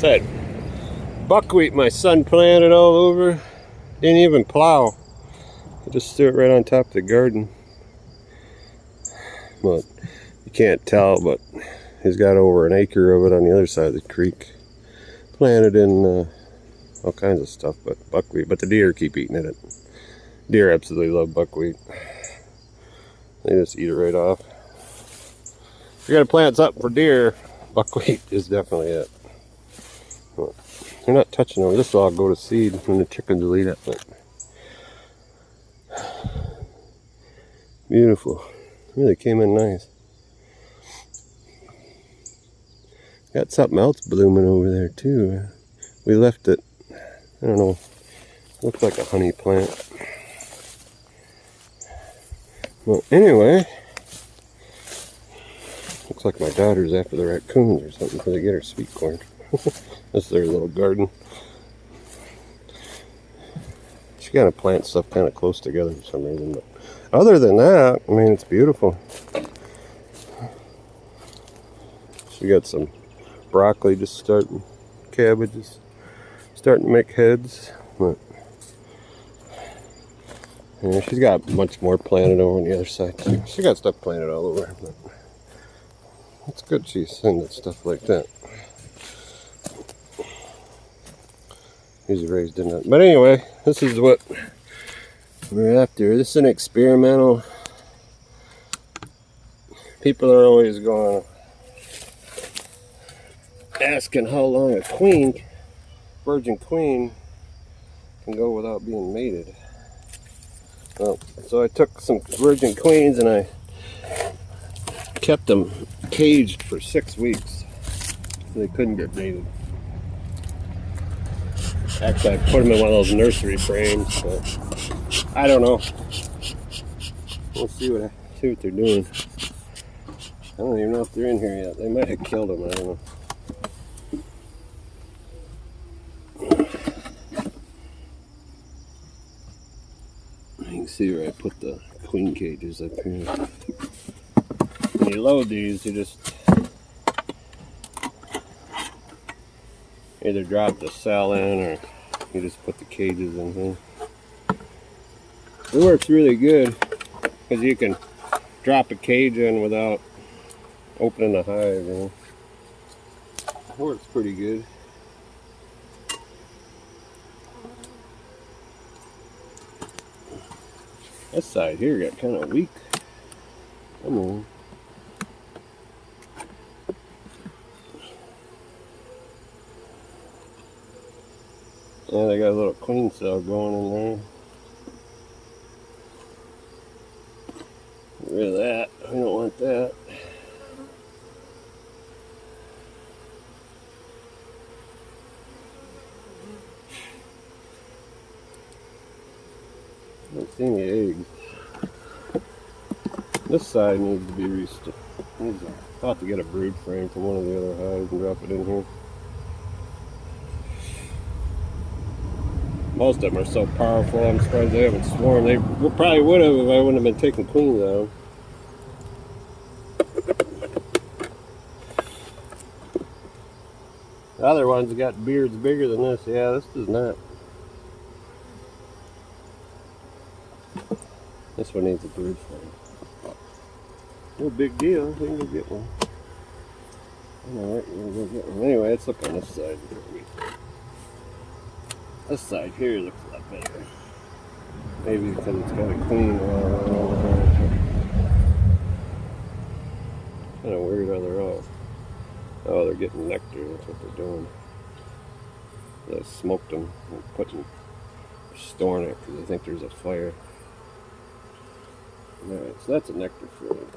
That buckwheat my son planted all over. Didn't even plow. He just threw it right on top of the garden. But you can't tell, but he's got over an acre of it on the other side of the creek. Planted in all kinds of stuff, but buckwheat. But the deer keep eating it. Deer absolutely love buckwheat. They just eat it right off. If you're gonna plant something for deer, buckwheat is definitely it. But they're not touching them. This will all go to seed when the chickens will eat it. But beautiful. Really came in nice. Got something else blooming over there too. We left it, I don't know, looks like a honey plant. Well, anyway, looks like my daughter's after the raccoons or something because they get her sweet corn. This is their little garden. She kind of plants stuff kind of close together for some reason, but other than that, I mean, it's beautiful. She got some broccoli just starting, cabbages starting to make heads. But yeah, she's got much more planted over on the other side too. She got stuff planted all over, but it's good she's sending stuff like that. He's raised in that. But anyway, this is what we're after. This is an experimental. People are always going asking how long a virgin queen can go without being mated. Well, so I took some virgin queens and I kept them caged for 6 weeks so they couldn't get mated. Actually, I put them in one of those nursery frames, but I don't know. We'll see what they're doing. I don't even know if they're in here yet. They might have killed them. I don't know. You can see where I put the queen cages up here. When you load these, you just either drop the cell in or you just put the cages in here. It works really good because you can drop a cage in without opening the hive. You know? It works pretty good. This side here got kind of weak. Come on. Yeah, they got a little queen cell going in there. Get rid of that. We don't want that. I don't see any eggs. This side needs to be restored. I'm about to get a brood frame from one of the other hives and drop it in here. Most of them are so powerful, I'm surprised they haven't swarmed. They probably would have if I wouldn't have been taking queens out. The other ones got beards bigger than this. Yeah, this does not. This one needs a brood frame. No big deal. We can go get one. Alright, we're gonna go get one. Anyway, let's look on this side. This side here looks a lot better. Maybe because it's got a queen all over here. Kind of weird how they're all. Oh, they're getting nectar. That's what they're doing. They smoked them and storing it because they think there's a fire. Alright, so that's a nectar frame.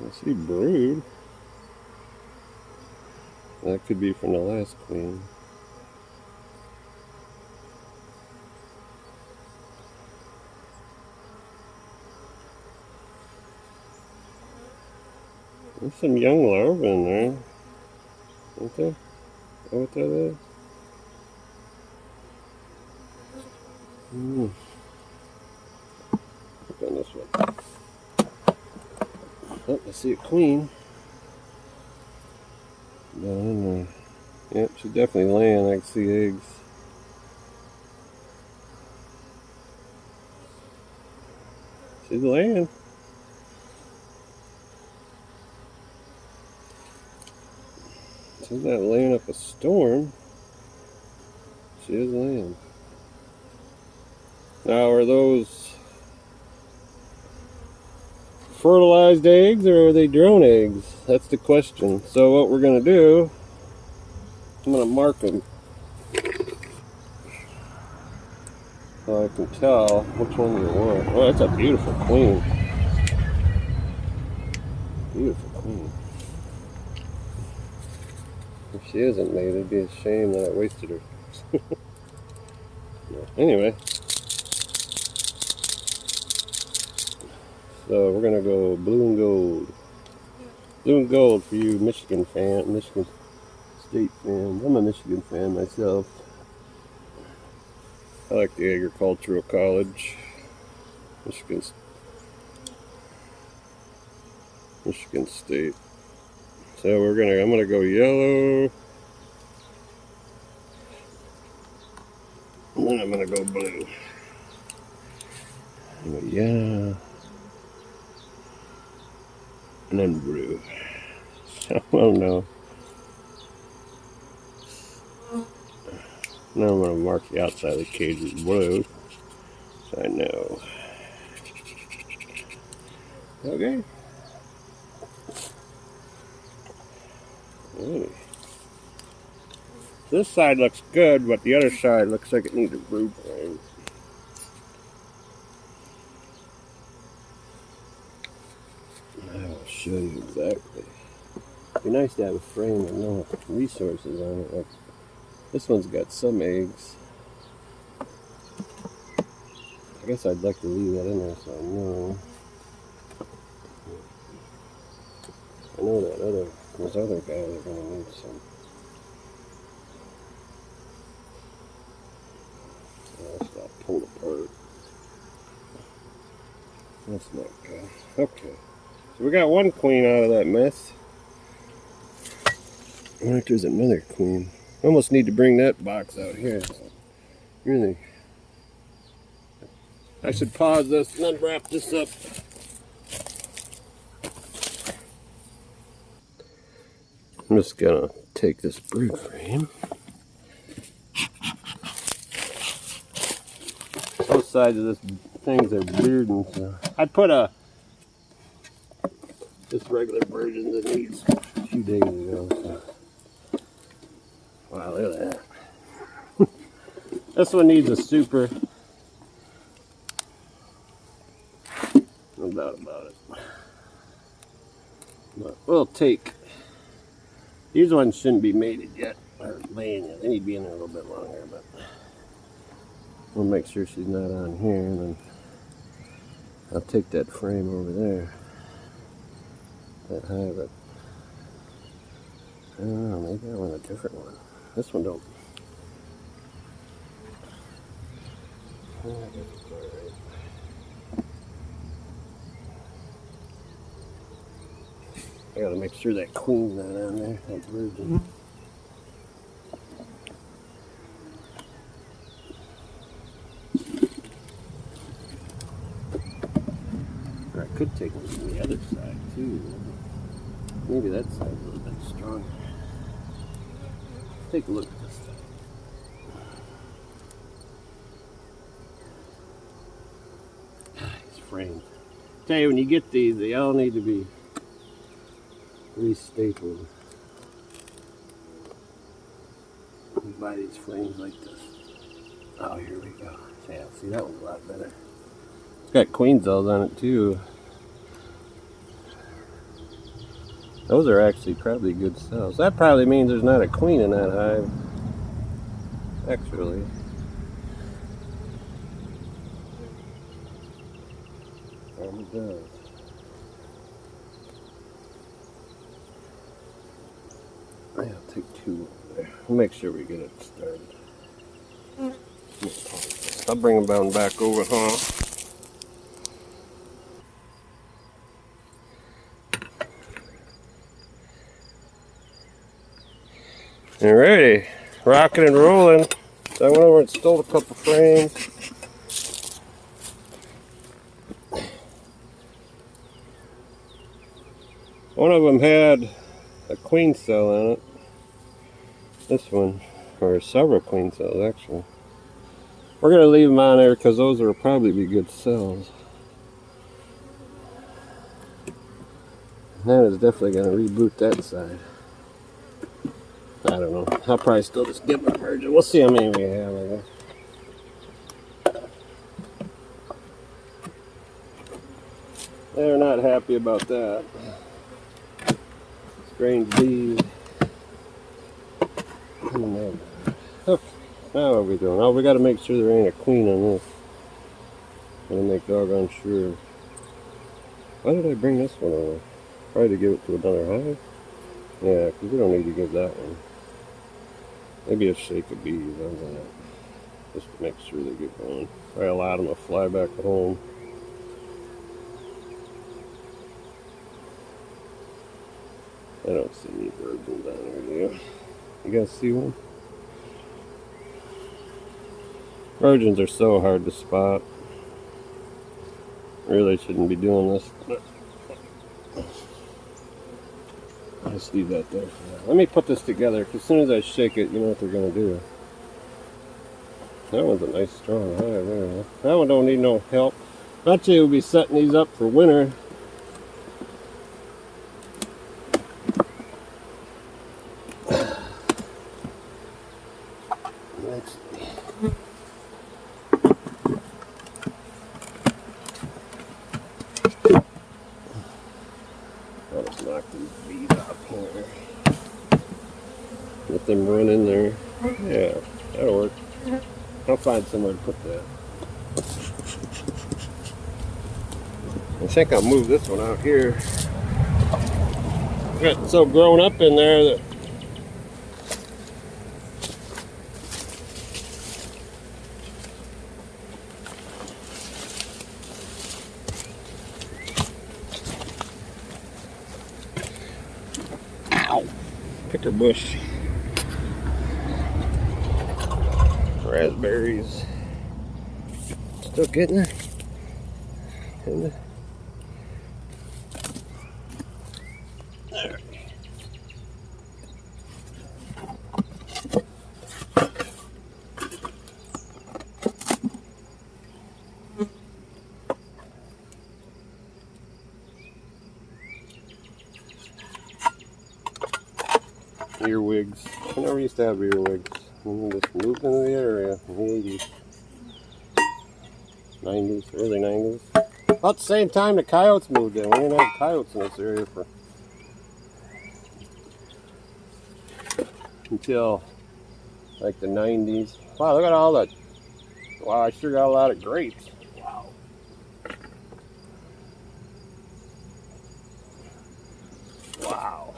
I see brood. That could be from the last queen. There's some young larvae in there, aren't there? Is that what that is? Look on this one. Oh, I see a queen down in there. Yep, she's definitely laying. I can see eggs. She's laying. She's not laying up a storm. She is laying. Now, are those fertilized eggs or are they drone eggs? That's the question. So what we're going to do, I'm going to mark them so I can tell which one you want. Oh, that's a beautiful queen. Beautiful queen. If she isn't made, it'd be a shame that I wasted her. Anyway, so we're gonna go blue and gold. Blue and gold for you Michigan State fans. I'm a Michigan fan myself. I like the agricultural college. Michigan State. So I'm gonna go yellow. And then I'm gonna go blue. Yeah. And then blue. Oh no. Now I'm gonna mark the outside of the cage with blue. So I know. Okay. Alrighty. This side looks good, but the other side looks like it needs a brood frame. I will show you exactly. It'd be nice to have a frame with no resources on it. Like this one's got some eggs. I guess I'd like to leave that in there so I know. I know that those other guys are gonna need some. That's not pulled apart. That's not good. Okay. So we got one queen out of that mess. I wonder if there's another queen. I almost need to bring that box out here. Really. I should pause this and then wrap this up. I'm just gonna take this brood frame. Both sides of this things are weird, and so I put this regular version that needs a few days ago. So. Wow, look at that. This one needs a super. No doubt about it. But we'll take. These ones shouldn't be mated yet, or laying yet. They need to be in there a little bit longer, but we'll make sure she's not on here, and then I'll take that frame over there. That hive. I don't know, maybe I want a different one. This one don't. I gotta make sure that queen's not on there, that virgin. Or I could take one from the other side too. Maybe that side's a little bit stronger. Take a look at this side. These frames. Tell you, when you get these, they all need to be re-stapled. You buy these frames like this. Oh, here we go. Yeah, see, that one's a lot better. It's got queen cells on it too. Those are actually probably good cells. That probably means there's not a queen in that hive. Actually. Probably does. Yeah, I'll take two over there. We'll make sure we get it started. I'll bring them back over, huh? Alrighty, rocking and rolling. So I went over and stole a couple frames. One of them had a queen cell in it. This one, or several queen cells actually. We're going to leave them on there because those will probably be good cells. That is definitely going to reboot that side. I don't know. I'll probably still just get my margin. We'll see how many we have, I guess. They're not happy about that. Strange bees. Okay, now what are we doing? Oh, we got to make sure there ain't a queen on this. Gotta make doggone sure. Why did I bring this one over? Probably to give it to another hive? Yeah, because we don't need to give that one. Maybe a shake of bees on that. Just to make sure they get going. Probably a lot of them will fly back home. I don't see any virgins down here, do you? You guys see one? Virgins are so hard to spot. Really shouldn't be doing this. I'll just leave that there for now. Let me put this together, because as soon as I shake it, you know what they're going to do. That one's a nice strong hive there. That one don't need no help. Actually, we'll be setting these up for winter. I'll just knock these bees off here. Let them run in there. Yeah, that'll work. I'll find somewhere to put that. I think I'll move this one out here. Got so grown up in there that picker bush. Raspberries. Still getting it? Kinda. There. Earwigs. I never used to have earwigs. We just moved into the area in the 80s. 90s, early 90s. About the same time the coyotes moved in. We didn't have coyotes in this area for until like the 90s. Wow, look at all that. Wow, I sure got a lot of grapes. Wow. Wow.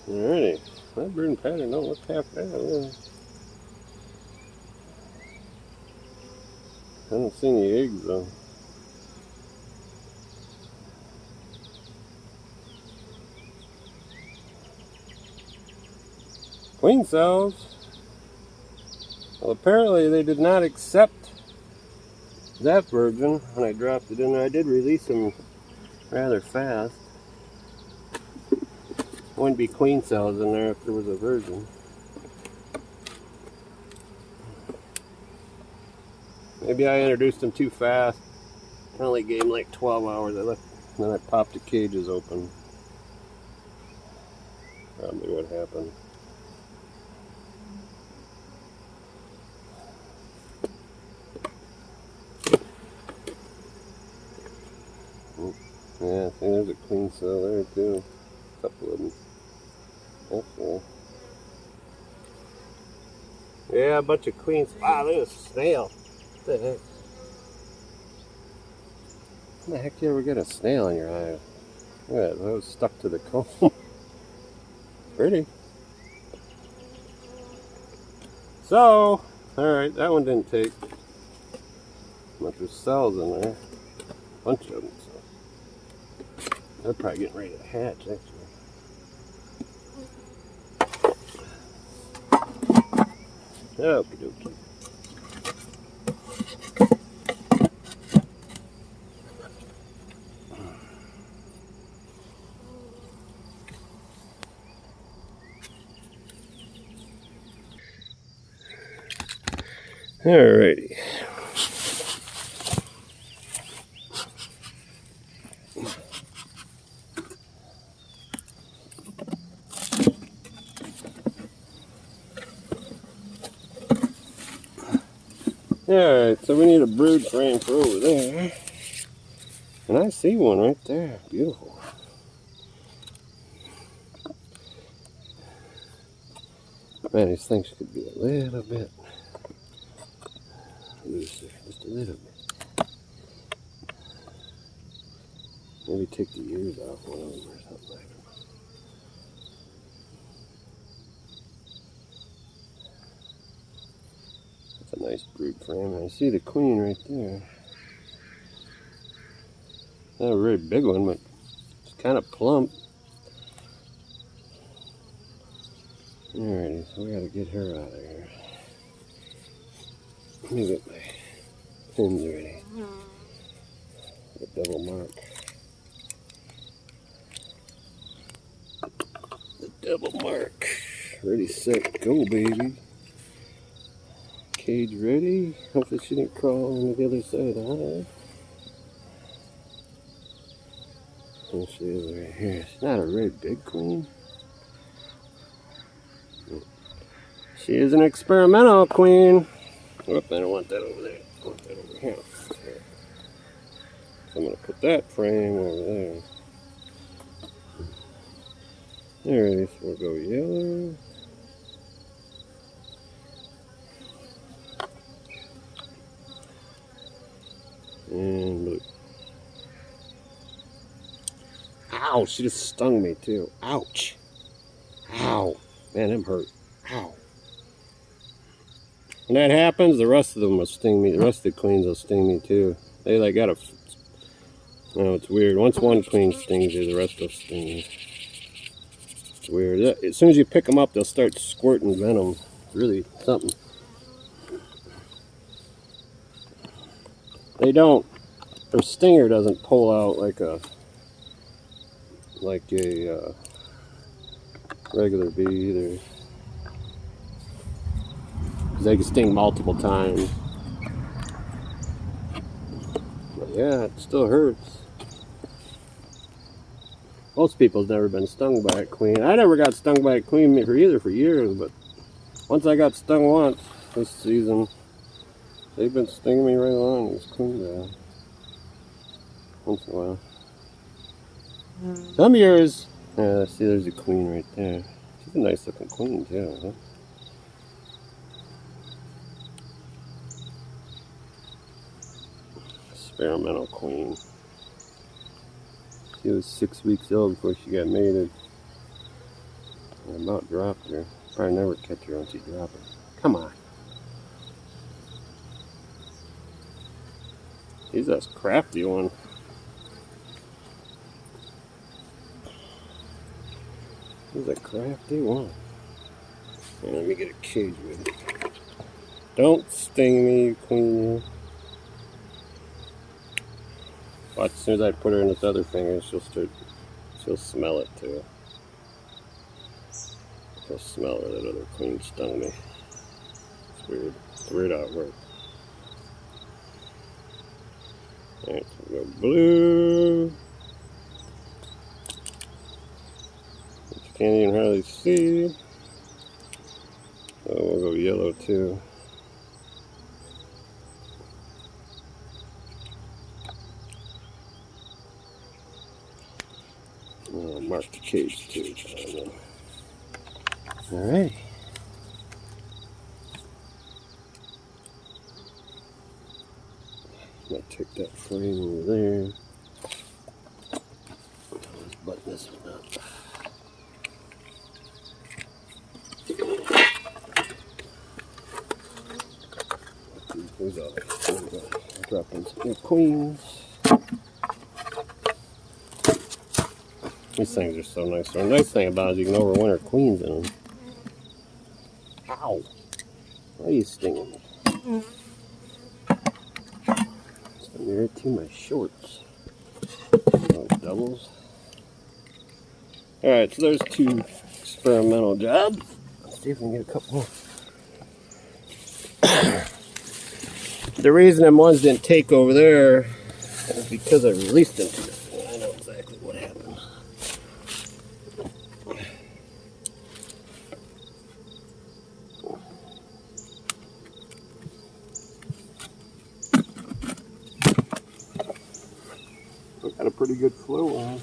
Alrighty, that brooding pattern don't look half bad. Really. I don't see any eggs though. Queen cells. Well, apparently they did not accept that virgin when I dropped it in there. I did release them rather fast. Wouldn't be queen cells in there if there was a virgin. Maybe I introduced them too fast. I only gave them like 12 hours. Then I popped the cages open. Probably what happened. Yeah, see, there's a queen cell there too. A couple of them. That's cool. Yeah, a bunch of queens. Wow, there's a snail. What the heck? How the heck do you ever get a snail in your eye? Look at that, that was stuck to the comb. Pretty. So, alright, that one didn't take. But there's cells in there. A bunch of them. So. They're probably getting ready to hatch, actually. Okie dokie. Alrighty. Alright, so we need a brood frame for over there. And I see one right there. Beautiful. Man, these things could be a little bit looser. Just a little bit. Maybe take the ears off one of them or something like that. That's a nice brood frame. I see the queen right there. Not a very big one, but it's kind of plump. Alrighty, so we gotta get her out of here. Let me get my pins ready. The double mark. The double mark. Ready, set, go, baby. Cage ready. Hopefully she didn't crawl on the other side of the hive. There she is right here. She's not a very big queen. She is an experimental queen. Whoop, I don't want that over there. I want that over here. So I'm going to put that frame over there. Alright, so we'll go yellow. And blue. Ow, she just stung me too. Ouch. Ow. Man, I'm hurt. Ow. When that happens, the rest of them will sting me. The rest of the queens will sting me too. They like got a... Oh, it's weird. Once one queen stings you, the rest will sting you. It's weird. As soon as you pick them up, they'll start squirting venom. It's really something. They don't... Their stinger doesn't pull out like a regular bee either. They can sting multiple times. But yeah, it still hurts. Most people's never been stung by a queen. I never got stung by a queen for years, but once I got stung once this season, they've been stinging me right along these queens. Once in a while. Some years, yeah, see there's a queen right there. She's a nice looking queen too, huh? Experimental queen. She was 6 weeks old before she got mated. I about dropped her. Probably never catch her once you drop her. Come on. He's a crafty one. He's a crafty one. Here, let me get a cage with it. Don't sting me, queen. Watch, as soon as I put her in this other finger, she'll smell it too. She'll smell her, that other queen stung me. It's weird. It's weird how it works. Alright, so we'll go blue. Which you can't even hardly see. So we'll go yellow too. I'll mark the cage too. Alright. I'm gonna take that frame over there. Let's button this one up. Drop in some queens. These things are so nice. The nice thing about it is you can overwinter queens in them. Ow! Why are you stinging me? It's near to my shorts. Doubles. Alright, so there's 2 experimental jobs. Let's see if we can get a couple more. The reason them ones didn't take over there is because I released them too soon. I know exactly what happened. I got a pretty good flow on.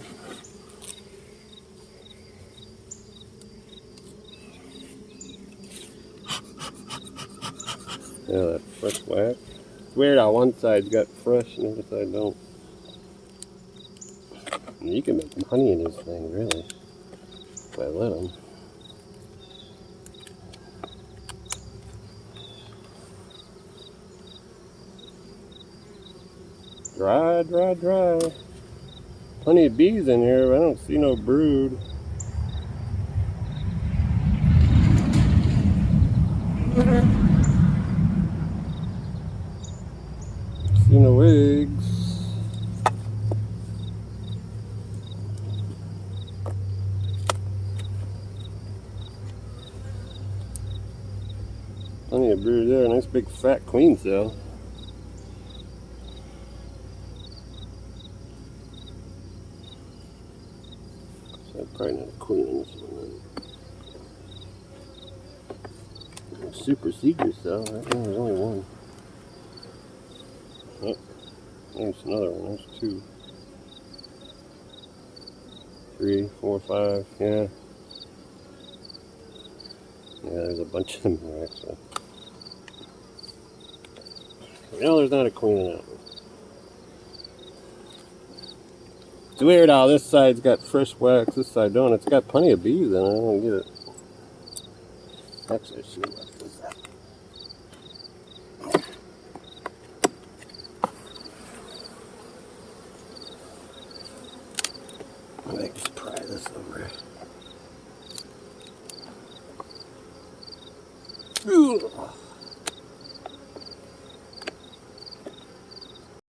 Yeah, that fresh wax. It's weird how one side's got fresh and the other side don't. You can make honey in these things, really, if I let them. Dry, dry, dry. Plenty of bees in here, but I don't see no brood. See no eggs. Plenty of brood there. Nice big fat queen cell. So probably not a queen in this one. Super seeker cell. Right? There's only one. Oh, there's another one. There's 2. 3, 4, 5. Yeah. Yeah, there's a bunch of them here actually. No, there's not a queen in that one. It's weird how this side's got fresh wax, this side don't. It's got plenty of bees in it. I don't get it. Actually, I should